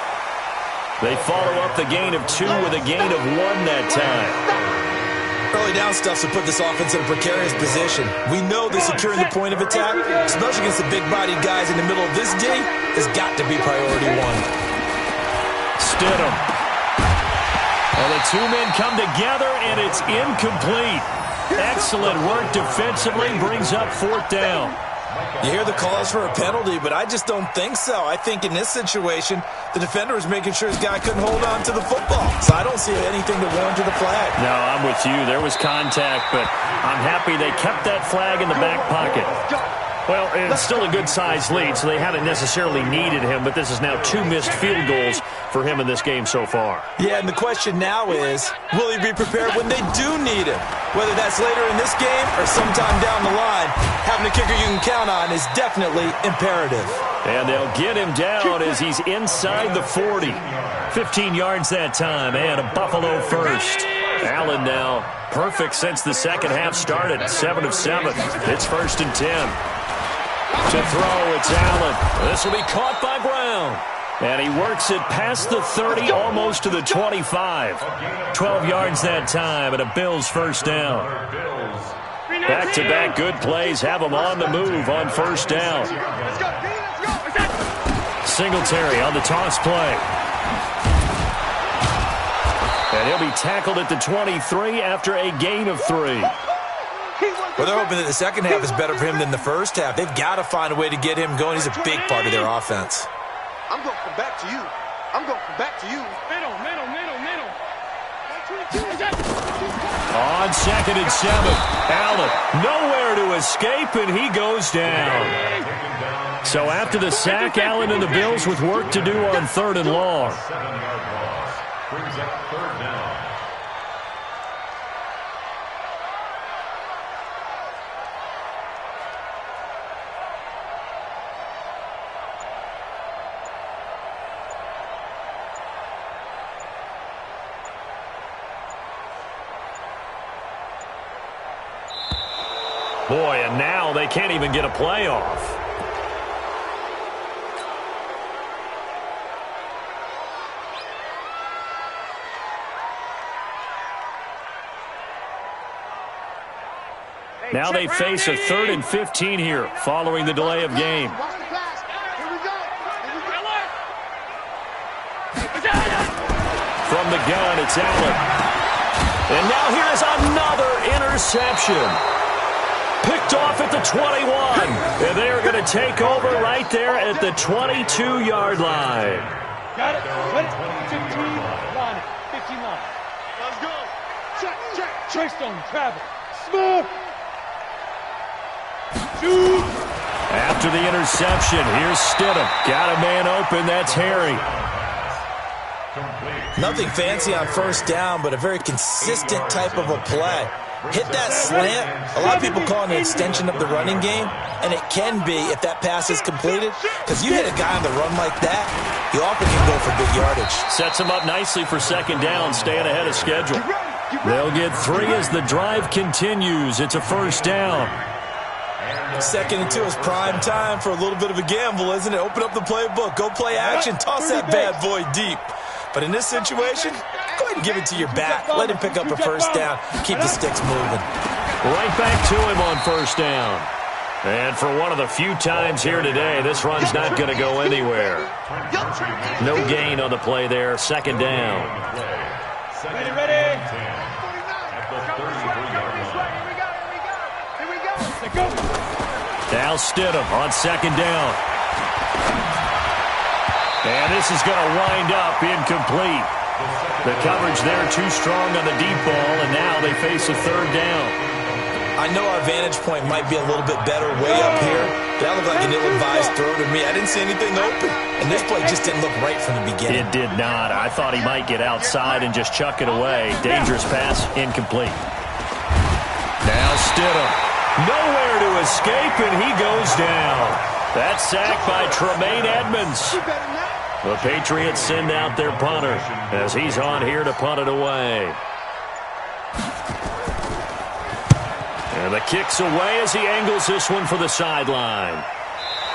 They follow up the gain of 2 with a gain of 1 that time. Early down stuff to put this offense in a precarious position. We know that securing the point of attack, especially against the big-bodied guys in the middle of this D, has got to be priority 1. Stidham. And the 2 men come together, and it's incomplete. Excellent work defensively, brings up 4th down. You hear the calls for a penalty, but I just don't think so. I think in this situation, the defender was making sure his guy couldn't hold on to the football. So I don't see anything to warrant to the flag. No, I'm with you. There was contact, but I'm happy they kept that flag in the back pocket. Well, it's still a good-sized lead, so they haven't necessarily needed him, but this is now 2 missed field goals for him in this game so far. Yeah, and the question now is, will he be prepared when they do need him? Whether that's later in this game or sometime down the line, having a kicker you can count on is definitely imperative. And they'll get him down as he's inside the 40. 15 yards that time, and a Buffalo first. Allen now perfect since the second half started. 7 of 7. It's 1st and 10. To throw, it's Allen. This will be caught by Brown. And he works it past the 30, almost to the 25. 12 yards that time, and a Bills 1st down. Back-to-back good plays have them on the move on 1st down. Singletary on the toss play. And he'll be tackled at the 23 after a gain of 3. Well, they're hoping that the second half is better for him than the first half. They've got to find a way to get him going. He's a big part of their offense. I'm going to come back to you. I'm going to come back to you. Middle. On 2nd and 7, Allen nowhere to escape, and he goes down. So after the sack, Allen and the Bills with work to do on 3rd and long. 7-yard loss. Brings up 3rd down. Boy, and now they can't even get a playoff. Now they face a 3rd and 15 here following the delay of game. From the gun, it's Allen. And now here is another interception. Picked off at the 21. And they are going to take over right there at the 22-yard line. Got it. 15 line. 15 line. Let's go. Check. Trace on travel. Smooth. Shoot. After the interception, here's Stidham. Got a man open. That's Harry. Nothing fancy on first down, but a very consistent type of a play. Hit that slant. A lot of people call it an extension of the running game, and it can be if that pass is completed, because you hit a guy on the run like that, you often can go for big yardage. Sets him up nicely for second down, staying ahead of schedule. They'll get 3 as the drive continues. It's a first down. 2nd and 2 is prime time for a little bit of a gamble, isn't it? Open up the playbook, go play action, toss that bad boy deep. But in this situation, go ahead and give it to your back. Let him pick up a first down. Keep the sticks moving. Right back to him on first down. And for one of the few times here today, this run's not going to go anywhere. No gain on the play there. Second down. Ready. Now Stidham on second down. And this is going to wind up incomplete. The coverage there too strong on the deep ball, and now they face a third down. I know our vantage point might be a little bit better way up here. That looked like an ill-advised throw to me. I didn't see anything open, and this play just didn't look right from the beginning. It did not. I thought he might get outside and just chuck it away. Dangerous pass, incomplete. Now Stidham. Nowhere to escape, and he goes down. That's sacked by Tremaine Edmonds. The Patriots send out their punter as he's on here to punt it away. And the kick's away as he angles this one for the sideline.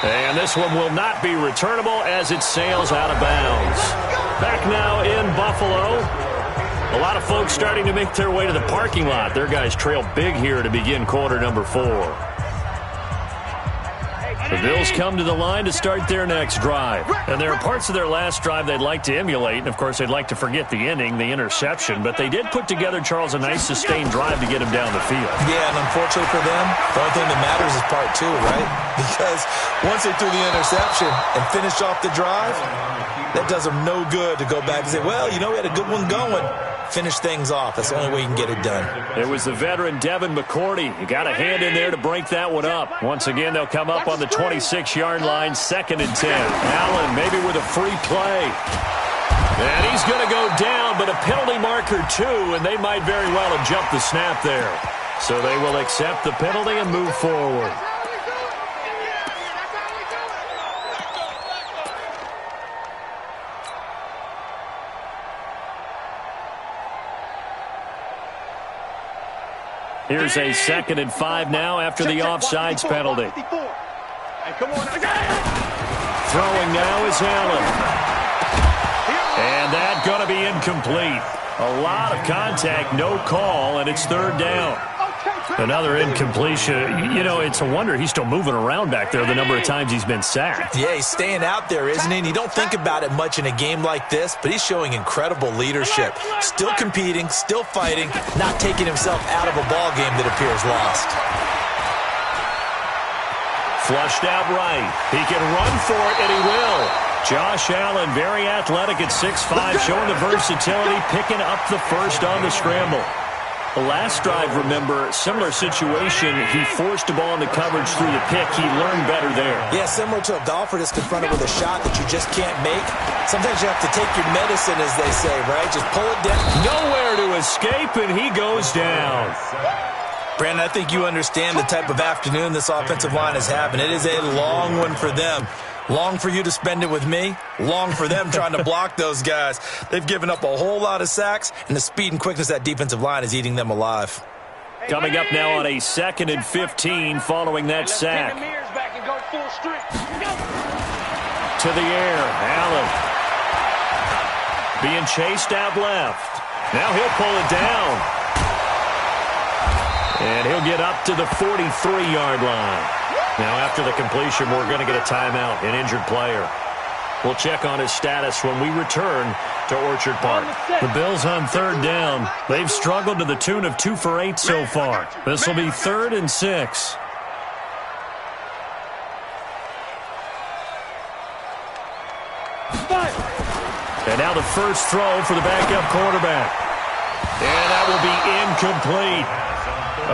And this one will not be returnable as it sails out of bounds. Back now in Buffalo. A lot of folks starting to make their way to the parking lot. Their guys trail big here to begin quarter number 4. The Bills come to the line to start their next drive. And there are parts of their last drive they'd like to emulate. And, of course, they'd like to forget the ending, the interception. But they did put together, Charles, a nice sustained drive to get him down the field. Yeah, and unfortunately for them, the only thing that matters is part 2, right? Because once they threw the interception and finished off the drive, that does them no good to go back and say, well, you know, we had a good one going. Finish things off. That's the only way you can get it done. It was the veteran Devin McCourty. You got a hand in there to break that one up. Once again, they'll come up on the 26-yard line, 2nd and 10. Allen maybe with a free play. And he's going to go down, but a penalty marker too, and they might very well have jumped the snap there. So they will accept the penalty and move forward. Here's a 2nd and 5 now after the offsides penalty. Throwing now is Allen. And that's going to be incomplete. A lot of contact, no call, and it's 3rd down. Another incompletion. You know, it's a wonder he's still moving around back there the number of times he's been sacked. Yeah, he's staying out there, isn't he? And you don't think about it much in a game like this, but he's showing incredible leadership. Still competing, still fighting, not taking himself out of a ball game that appears lost. Flushed out right. He can run for it, and he will. Josh Allen, very athletic at 6'5", showing the versatility, picking up the first on the scramble. The last drive, remember, similar situation. He forced the ball into coverage through the pick. He learned better there. Yeah, similar to a golfer that's confronted with a shot that you just can't make. Sometimes you have to take your medicine, as they say, right? Just pull it down. Nowhere to escape, and he goes down. Brandon, I think you understand the type of afternoon this offensive line is having. It is a long one for them. Long for you to spend it with me. Long for them trying to block those guys. They've given up a whole lot of sacks, and the speed and quickness of that defensive line is eating them alive. Coming up now on a 2nd and 15 following that sack. To the air, Allen. Being chased out left. Now he'll pull it down. And he'll get up to the 43-yard line. Now after the completion, we're going to get a timeout, an injured player. We'll check on his status when we return to Orchard Park. The Bills on 3rd down. They've struggled to the tune of 2 for 8 so far. This will be 3rd and 6. And now the first throw for the backup quarterback. And that will be incomplete.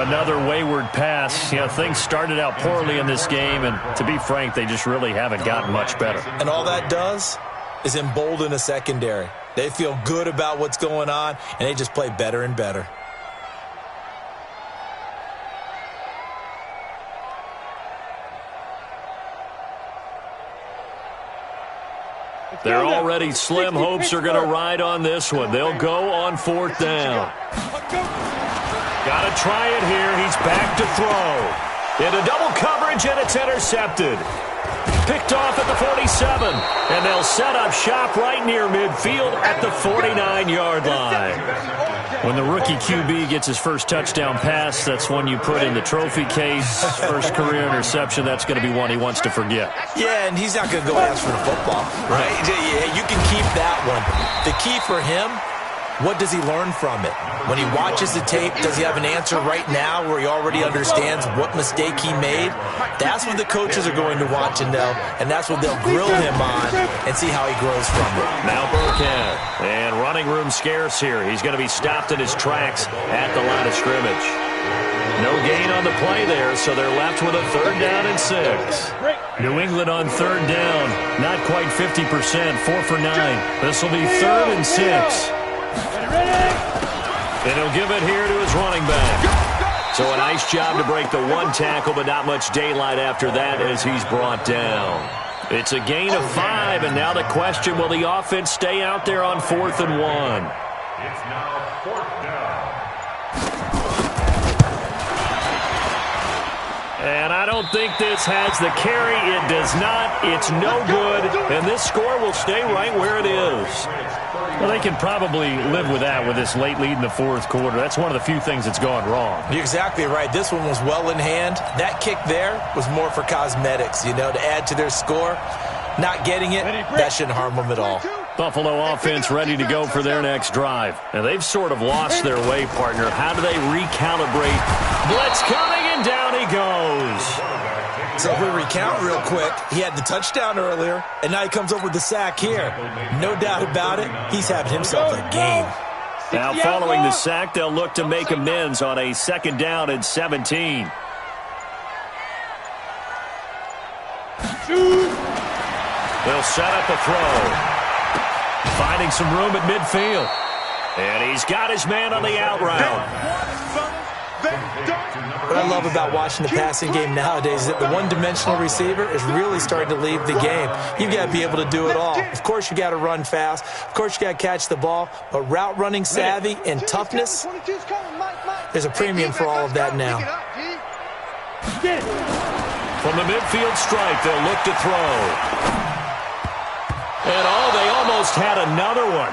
Another wayward pass. You know, things started out poorly in this game, and to be frank, they just really haven't gotten much better. And all that does is embolden a secondary. They feel good about what's going on, and they just play better and better. They're already slim hopes are going to ride on this one. They'll go on 4th down. Got to try it here. He's back to throw. Into double coverage, and it's intercepted. Picked off at the 47. And they'll set up shop right near midfield at the 49-yard line. When the rookie QB gets his first touchdown pass, that's one you put in the trophy case. First career interception, that's going to be one he wants to forget. Yeah, and he's not going to go ask for the football, right? Yeah, you can keep that one. The key for him, what does he learn from it? When he watches the tape, does he have an answer right now where he already understands what mistake he made? That's what the coaches are going to want to know, and that's what they'll grill him on and see how he grows from it. Now Burkhead, and running room scarce here. He's going to be stopped in his tracks at the line of scrimmage. No gain on the play there, so they're left with a 3rd down and 6. New England on 3rd down, not quite 50%, 4 for 9. This will be 3rd and 6. And he'll give it here to his running back. So a nice job to break the 1 tackle, but not much daylight after that as he's brought down. It's a gain of 5, and now the question, will the offense stay out there on 4th and 1? It's now 4th down. And I don't think this has the carry. It does not. It's no good. And this score will stay right where it is. Well, they can probably live with that with this late lead in the 4th quarter. That's one of the few things that's gone wrong. You're exactly right. This one was well in hand. That kick there was more for cosmetics, you know, to add to their score. Not getting it, that shouldn't harm them at all. Buffalo offense ready to go for their next drive. And they've sort of lost their way, partner. How do they recalibrate? Blitz coming, and down he goes. So if we recount real quick, he had the touchdown earlier, and now he comes up with the sack here. No doubt about it, he's having himself a game. Now following the sack, they'll look to make amends on a 2nd down and 17. They'll set up a throw. Finding some room at midfield. And he's got his man on the out route. What I love about watching the passing game nowadays is that the one-dimensional receiver is really starting to leave the game. You've got to be able to do it all. Of course, you got to run fast. Of course, you got to catch the ball. But route running savvy and toughness, there's a premium for all of that now. From the midfield stripe, they'll look to throw. And they almost had another one.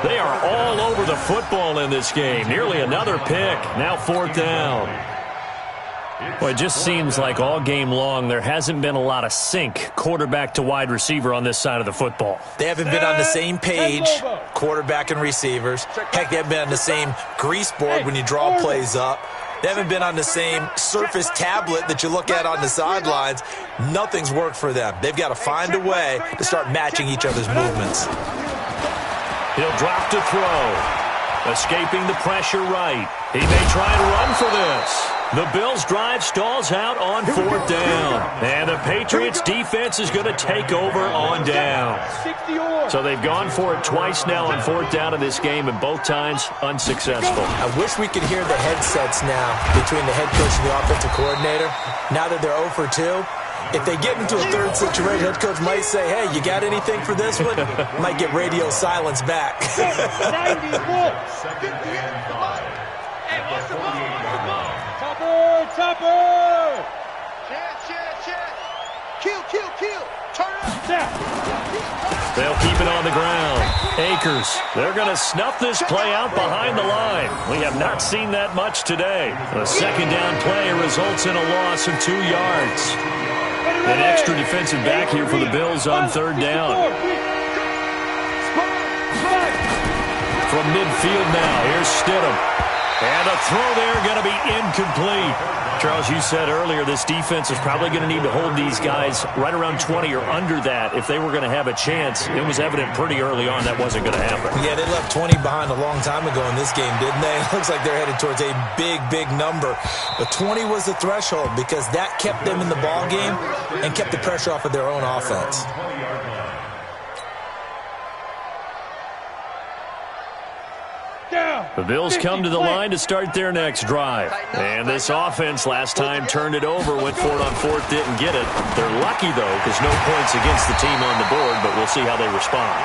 They are all over the football in this game. Nearly another pick. Now 4th down. Well, it just seems like all game long there hasn't been a lot of sync quarterback to wide receiver on this side of the football. They haven't been on the same page, quarterback and receivers. Heck, they haven't been on the same grease board when you draw plays up. They haven't been on the same Surface tablet that you look at on the sidelines. Nothing's worked for them. They've got to find a way to start matching each other's movements. He'll drop to throw. Escaping the pressure right. He may try and run for this. The Bills' drive stalls out on 4th down. And the Patriots' defense is going to take over on down. So they've gone for it twice now on 4th down in this game, and both times unsuccessful. I wish we could hear the headsets now between the head coach and the offensive coordinator. Now that they're 0 for 2, if they get into a third situation, head coach might say, hey, you got anything for this one? Might get radio silence back. 2nd and 5. Topper! Kill. Turn up. They'll keep it on the ground. Akers, they're going to snuff this play out behind the line. We have not seen that much today. The second down play results in a loss of 2 yards. An extra defensive back here for the Bills on third down. From midfield now, here's Stidham. And a throw there going to be incomplete. Charles, you said earlier this defense is probably going to need to hold these guys right around 20 or under that if they were going to have a chance. It was evident pretty early on that wasn't going to happen. Yeah, they left 20 behind a long time ago in this game, didn't they? It looks like they're headed towards a big number. But 20 was the threshold because that kept them in the ball game and kept the pressure off of their own offense. The Bills come to the line to start their next drive. And this offense last time turned it over, went for it on fourth, didn't get it. They're lucky, though, because no points against the team on the board, but we'll see how they respond.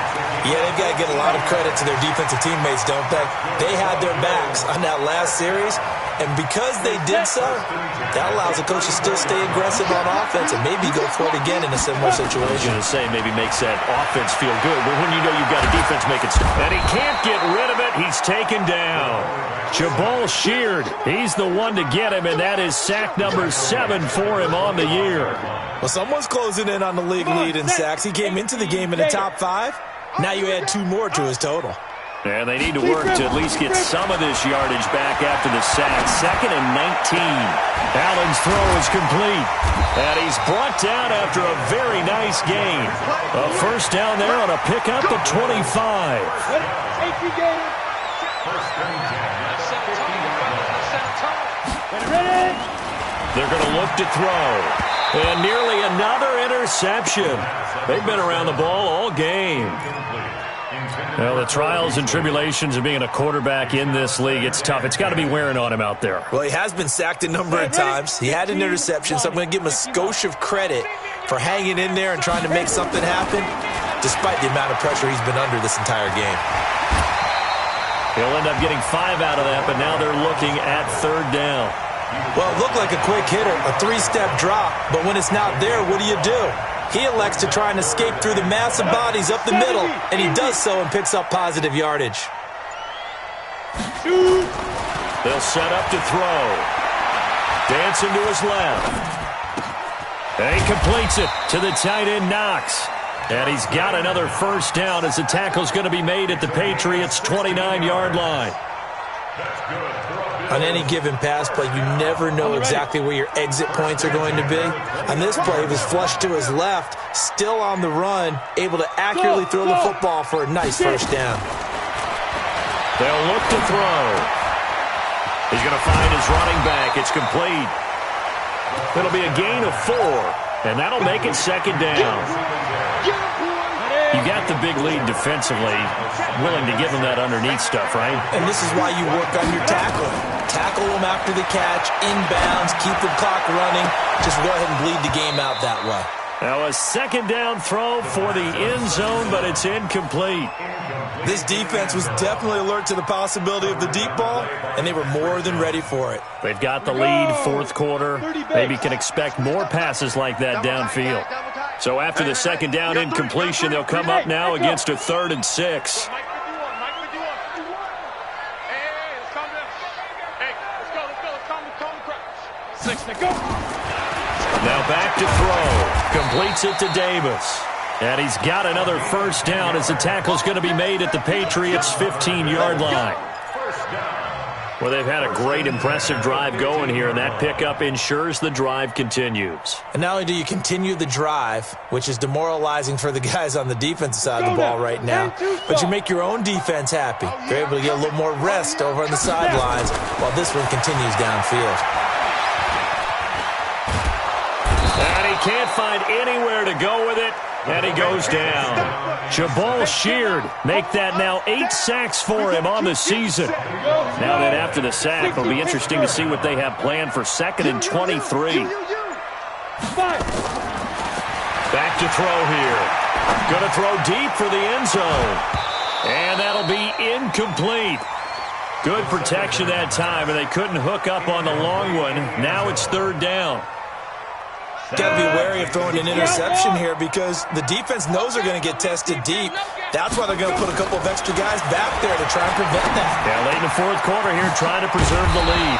Yeah, they've got to get a lot of credit to their defensive teammates, don't they? They had their backs on that last series, and because they did so, that allows the coach to still stay aggressive on offense and maybe go for it again in a similar situation. I was going to say maybe makes that offense feel good, but when you know you've got a defense making stuff. And he can't get rid of it. He's taken down. Jabal Sheard, he's the one to get him, and that is sack number 7 for him on the year. Well, someone's closing in on the league lead in sacks. He came into the game in the top 5. Now you add 2 more to his total. And they need to work to at least get some of this yardage back after the sack. 2nd and 19. Allen's throw is complete. And he's brought down after a very nice gain. A first down there on a pickup at 25. They're going to look to throw. And nearly another interception. They've been around the ball all game. Well, the trials and tribulations of being a quarterback in this league, it's tough. It's got to be wearing on him out there. Well, he has been sacked a number of times. He had an interception, so I'm going to give him a skosh of credit for hanging in there and trying to make something happen, despite the amount of pressure he's been under this entire game. He'll end up getting 5 out of that, but now they're looking at third down. Well, it looked like a quick hitter, a 3-step drop, but when it's not there, what do? He elects to try and escape through the massive bodies up the middle, and he does so and picks up positive yardage. They'll set up to throw. Dancing to his left. And he completes it to the tight end, Knox. And he's got another first down as the tackle's going to be made at the Patriots' 29-yard line. On any given pass play, you never know exactly where your exit points are going to be. On this play, he was flushed to his left, still on the run, able to accurately throw the football for a nice first down. They'll look to throw. He's going to find his running back. It's complete. It'll be a gain of 4, and that'll make it second down. You got the big lead defensively, willing to give them that underneath stuff, right? And this is why you work on your tackling. Tackle them after the catch, inbounds, keep the clock running. Just go ahead and bleed the game out that way. Now a second down throw for the end zone, but it's incomplete. This defense was definitely alert to the possibility of the deep ball, and they were more than ready for it. They've got the lead, fourth quarter. Maybe can expect more passes like that downfield. So after the second down incompletion, they'll come up now against a 3rd and 6. Now back to throw. Completes it to Davis. And he's got another first down as the tackle's going to be made at the Patriots' 15-yard line. Well, they've had a great, impressive drive going here, and that pickup ensures the drive continues. And not only do you continue the drive, which is demoralizing for the guys on the defensive side of the ball right now, but you make your own defense happy. You're able to get a little more rest over on the sidelines while this one continues downfield. And he can't find anywhere to go with it. And he goes down. Jabal Sheard make that now 8 sacks for him on the season. Now then after the sack, it'll be interesting to see what they have planned for 2nd and 23. Back to throw here. Going to throw deep for the end zone. And that'll be incomplete. Good protection that time, and they couldn't hook up on the long one. Now it's third down. Got to be wary of throwing an interception here because the defense knows they're going to get tested deep. That's why they're going to put a couple of extra guys back there to try and prevent that. Yeah, late in the fourth quarter here, trying to preserve the lead.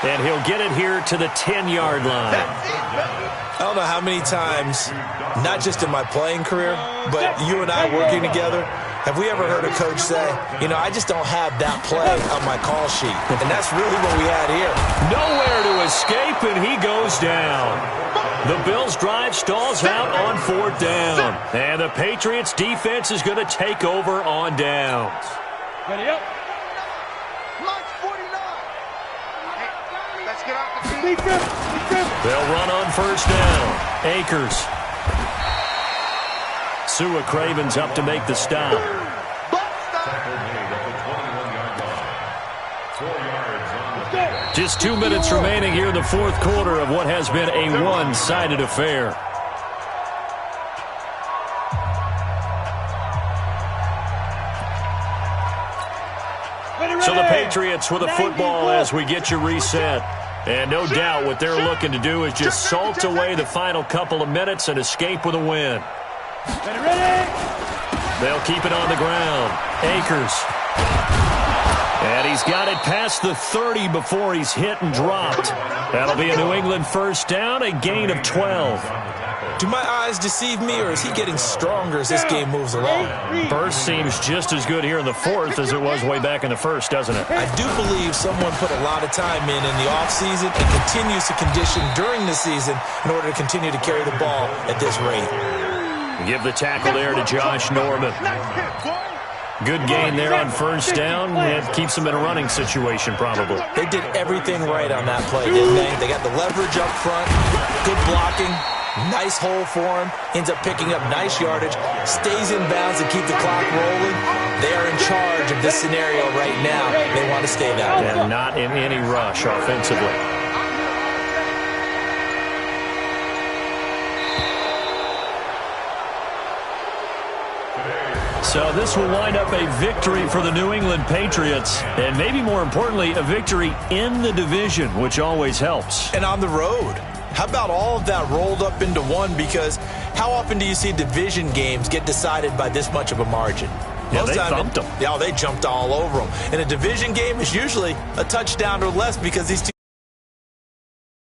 And he'll get it here to the 10-yard line. I don't know how many times, not just in my playing career, but you and I working together, have we ever heard a coach say, you know, I just don't have that play on my call sheet. And that's really what we had here. Nowhere to escape, and he goes down. The Bills' drive stalls out on fourth down. And the Patriots' defense is going to take over on downs. Ready up. They'll run on first down. Akers. Sua Craven's up to make the stop. Just 2 minutes remaining here in the fourth quarter of what has been a one-sided affair. So the Patriots with a football as we get you reset. And no doubt what they're looking to do is just salt away the final couple of minutes and escape with a win. They'll keep it on the ground. Akers. And he's got it past the 30 before he's hit and dropped. That'll be a New England first down, a gain of 12. Do my eyes deceive me, or is he getting stronger as this game moves along? Burst seems just as good here in the fourth as it was way back in the first, doesn't it? I do believe someone put a lot of time in the offseason and continues to condition during the season in order to continue to carry the ball at this rate. Give the tackle there to Josh Norman. Good gain there on first down. It keeps them in a running situation, probably. They did everything right on that play, didn't they? They got the leverage up front, good blocking, nice hole for him, ends up picking up nice yardage, stays in bounds to keep the clock rolling. They are in charge of this scenario right now. They want to stay that way. And not in any rush offensively. So this will wind up a victory for the New England Patriots, and maybe more importantly, a victory in the division, which always helps. And on the road. How about all of that rolled up into one? Because how often do you see division games get decided by this much of a margin? Yeah, they thumped them. Yeah, they jumped all over them. And a division game is usually a touchdown or less because these two